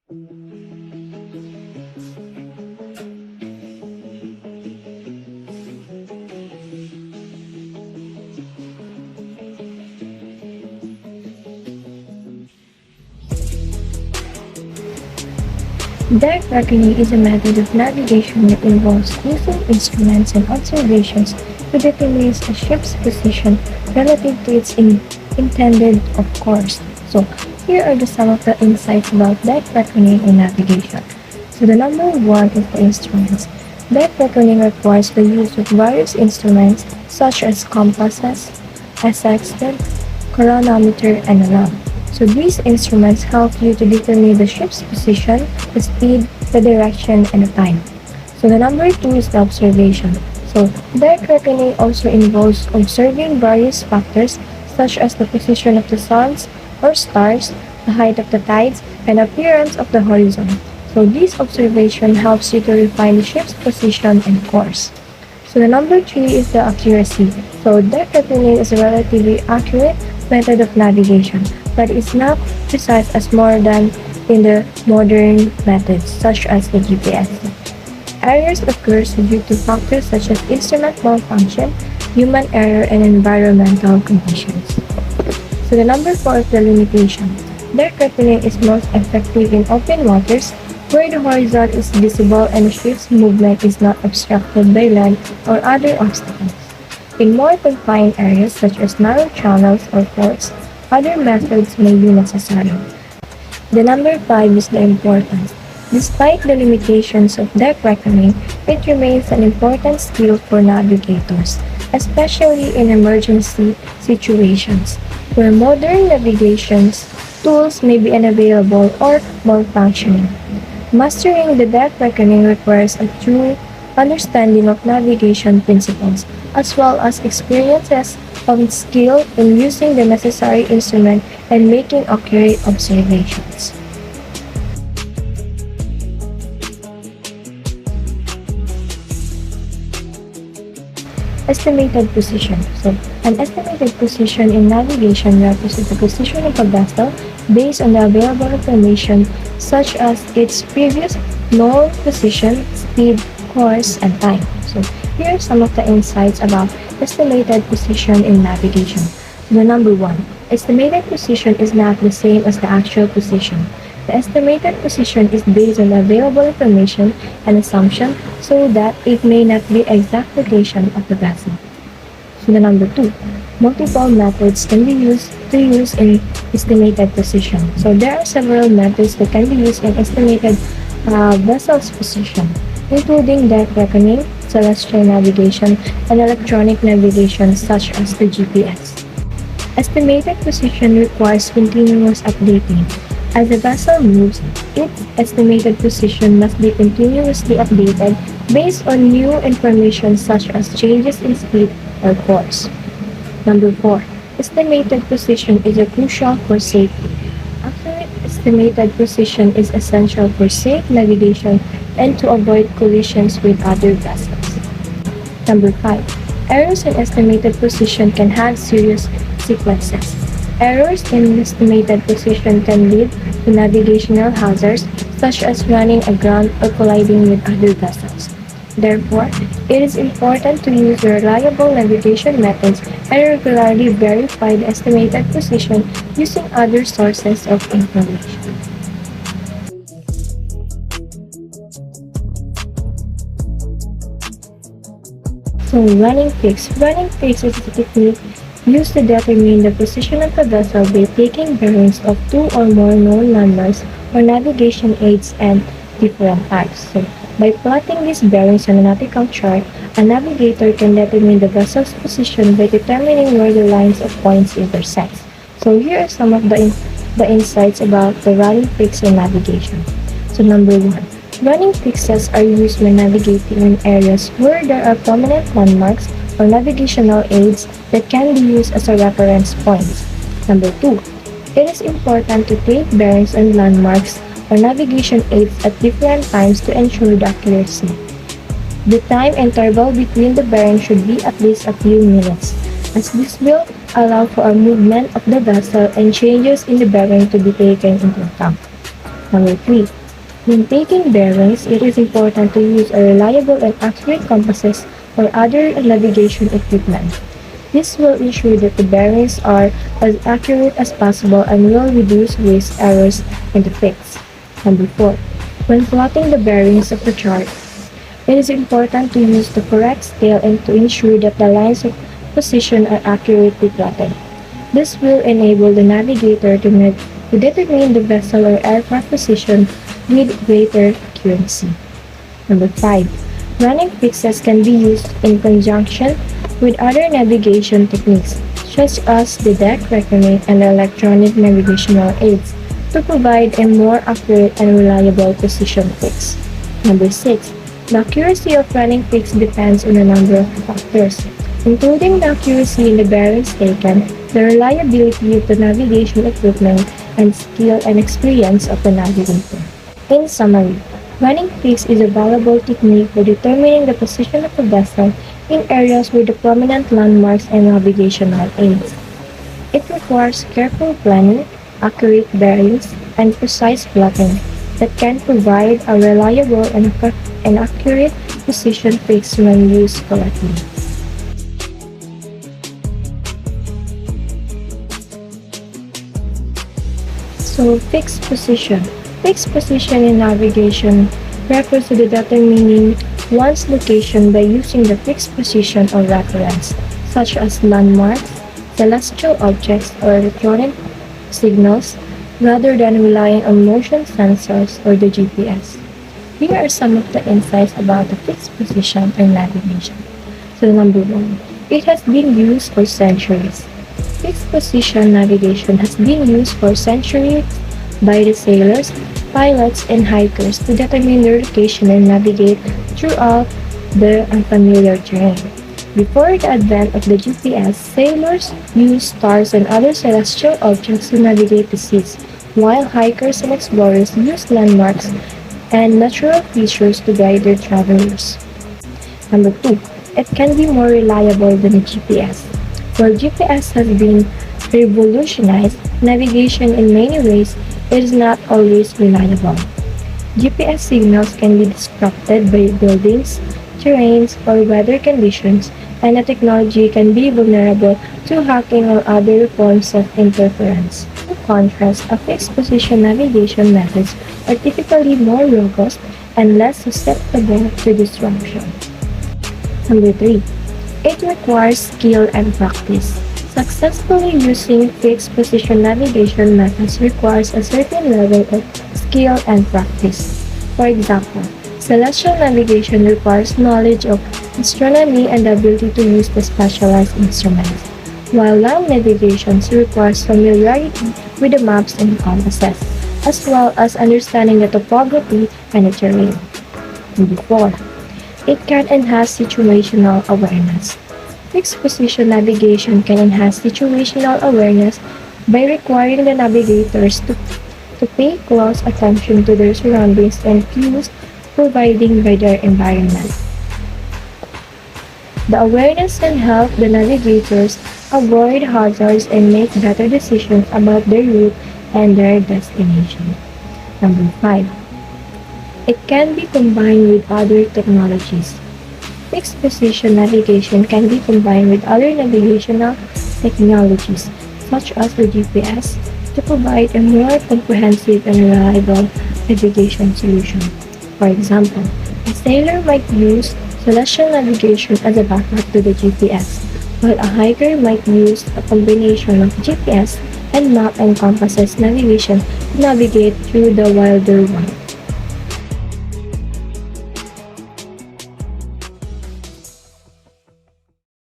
Deck reckoning is a method of navigation that involves using instruments and observations to determine a ship's position relative to its intended course. So, here are some of the insights about deck reckoning in navigation. So, the number one is the instruments. Deck reckoning requires the use of various instruments such as compasses, a sextant, chronometer, and a lamp. So these instruments help you to determine the ship's position, the speed, the direction, and the time. So the number two is the observation. So deck reckoning also involves observing various factors such as the position of the suns or stars, the height of the tides, and appearance of the horizon. So this observation helps you to refine the ship's position and course. So the number three is the accuracy. So deck reckoning is a relatively accurate method of navigation, but it's not precise as more than in the modern methods such as the GPS. Errors occur due to factors such as instrument malfunction, human error, and environmental conditions. So the number four is the limitation. Deck reckoning is most effective in open waters where the horizon is visible and the ship's movement is not obstructed by land or other obstacles. In more confined areas such as narrow channels or ports, other methods may be necessary. The number five is the importance. Despite the limitations of deck reckoning, it remains an important skill for navigators, especially in emergency situations, where modern navigation tools may be unavailable or malfunctioning. Mastering the deck reckoning requires a true understanding of navigation principles, as well as experiences and skill in using the necessary instrument and making accurate observations. Estimated position. So, an estimated position in navigation represents the position of a vessel based on the available information such as its previous known position, speed, course, and time. So, here are some of the insights about estimated position in navigation. The number one, estimated position is not the same as the actual position. The estimated position is based on the available information and assumption so that it may not be exact location of the vessel. So the number two, multiple methods can be used in estimated position. So there are several methods that can be used in estimated vessel's position, including deck reckoning, celestial navigation, and electronic navigation such as the GPS. Estimated position requires continuous updating. As the vessel moves, its estimated position must be continuously updated based on new information such as changes in speed or course. Number four, estimated position is crucial for safety. Accurate estimated position is essential for safe navigation and to avoid collisions with other vessels. Number five, errors in estimated position can have serious consequences. Errors in estimated position can lead to navigational hazards such as running aground or colliding with other vessels. Therefore, it is important to use reliable navigation methods and regularly verify the estimated position using other sources of information. So, running fix. Running fix is a technique used to determine the position of a vessel by taking bearings of two or more known landmarks or navigation aids and different types. So, by plotting these bearings on a nautical chart, a navigator can determine the vessel's position by determining where the lines of points intersect. So, here are some of the insights about the running fix in navigation. So, number one, running fixes are used when navigating in areas where there are prominent landmarks or navigational aids that can be used as a reference point. Number two, it is important to take bearings on landmarks or navigation aids at different times to ensure the accuracy. The time interval between the bearings should be at least a few minutes, as this will allow for a movement of the vessel and changes in the bearing to be taken into account. Number 3. When taking bearings, it is important to use a reliable and accurate compasses or other navigation equipment. This will ensure that the bearings are as accurate as possible and will reduce risk errors in the fix. Number 4. When plotting the bearings of the chart, it is important to use the correct scale and to ensure that the lines of position are accurately plotted. This will enable the navigator to determine the vessel or aircraft position with greater accuracy. Number 5. Running fixes can be used in conjunction with other navigation techniques, such as the deck reckoning and electronic navigational aids, to provide a more accurate and reliable position fix. Number 6. The accuracy of running fix depends on a number of factors, including the accuracy in the bearings taken, the reliability of the navigation equipment, and skill and experience of the navigator. In summary, running fix is a valuable technique for determining the position of a vessel in areas with prominent landmarks and navigational aids. It requires careful planning, accurate bearings, and precise plotting that can provide a reliable and accurate position fix when used correctly. So, fixed position. Fixed position in navigation refers to the determining one's location by using the fixed position or reference, such as landmarks, celestial objects, or electronic signals, rather than relying on motion sensors or the GPS. Here are some of the insights about the fixed position in navigation. So number 1, it has been used for centuries. Fixed position navigation has been used for centuries by the sailors, pilots, and hikers to determine their location and navigate throughout the unfamiliar terrain. Before the advent of the GPS, sailors used stars and other celestial objects to navigate the seas, while hikers and explorers used landmarks and natural features to guide their travelers. Number 2, it can be more reliable than a GPS. While GPS has been revolutionized navigation in many ways, it is not always reliable. GPS signals can be disrupted by buildings, terrains, or weather conditions, and the technology can be vulnerable to hacking or other forms of interference. In contrast, a fixed position navigation methods are typically more robust and less susceptible to disruption. Number 3. It requires skill and practice. Successfully using fixed position navigation methods requires a certain level of skill and practice. For example, celestial navigation requires knowledge of astronomy and the ability to use the specialized instruments, while land navigation requires familiarity with the maps and compasses, as well as understanding the topography and the terrain. Number 4. It can enhance situational awareness. Fixed position navigation can enhance situational awareness by requiring the navigators to pay close attention to their surroundings and cues provided by their environment. The awareness can help the navigators avoid hazards and make better decisions about their route and their destination. Number 5. It can be combined with other technologies. Fixed position navigation can be combined with other navigational technologies, such as the GPS, to provide a more comprehensive and reliable navigation solution. For example, a sailor might use celestial navigation as a backup to the GPS, while a hiker might use a combination of GPS and map and compasses navigation to navigate through the wilder world.